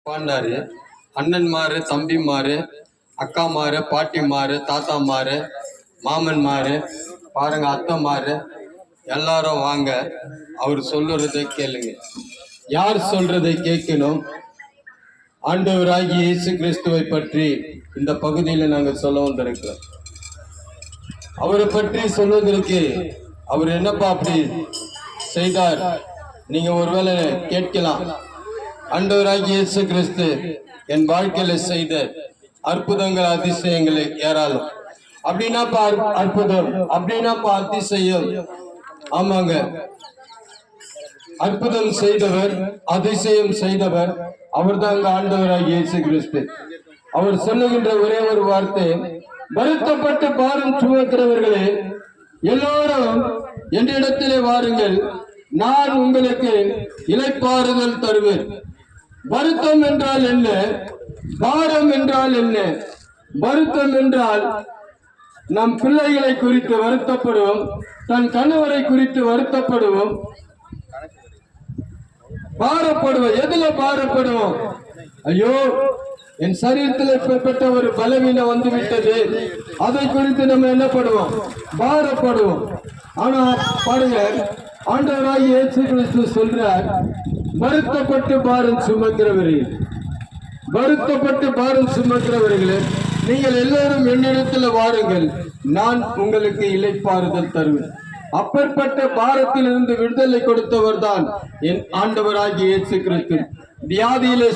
பாண்டாரு அண்ணன்மாரு தம்பிமாரு அக்காமாரு பாட்டிமாரு தாத்தாமாரு மாமன்மாரு பாருங்க அத்தைமாரு எல்லாரும் வாங்க. அவர் சொல்லுறதை கேளுங்க. யார் சொல்றதை கேட்கணும்? ஆண்டவராகிய இயேசு கிறிஸ்துவை பற்றி இந்த பகுதியில் நாங்கள் சொல்ல வந்திருக்கிறோம். அவரை பற்றி சொல்வதற்கு அவர் என்னப்பா அப்படி செய்தார் நீங்க ஒருவேளை கேட்கலாம். ஆண்டவராகிய இயேசு கிறிஸ்து என் வாழ்க்கையில செய்த அற்புதங்கள் அதிசயங்களை ஏராளம். அப்படின்னாப்பா அற்புதம், அப்படின்னாப்பா அதிசயம். ஆமாங்க, அற்புதம் செய்தவர், அதிசயம் செய்தவர் அவர் தான் ஆண்டவராகிய இயேசு கிறிஸ்து. அவர் சொல்லுகின்ற ஒரே ஒரு வார்த்தை, வருத்தப்பட்டு பாரம் சுமக்கிறவர்களே எல்லோரும் என்னிடத்திலே வாருங்கள், நான் உங்களுக்கு இளைப்பாறுதல் தருவேன். வருத்தம் என்றால் என்ன? பாரம் என்றால் என்ன? வருத்தம் என்றால் நம் பிள்ளைகளை குறித்து வருத்தப்படுவோம், தன் கணவரை குறித்து வருத்தப்படுவோம், பாரப்படுவோம். எதுல பாரப்படுவோம்? ஐயோ என் சரீரத்தில் ஏற்பட்ட ஒரு பலவீனம் வந்து விட்டது, அதை குறித்து நம்ம என்ன பண்ணுவோம்? பாரப்படுவோம். ஆனா பாருங்க, ஆண்டவராகிய இயேசு கிறிஸ்து சொல்றார், வருத்தப்பட்டு பாரம் சுமக்கிறவர்களே, வருத்தப்பட்டு பாரம் சுமக்கிறவர்களே நீங்கள் எல்லோரும் என்னிடத்தில் வாருங்கள், நான் உங்களுக்கு இளைப்பாறுதல் தருவேன். அப்பேற்பட்ட பாரத்திலிருந்து விடுதலை கொடுத்தவர் தான் என் ஆண்டவராகிய இயேசு கிறிஸ்து. வியாதியிலே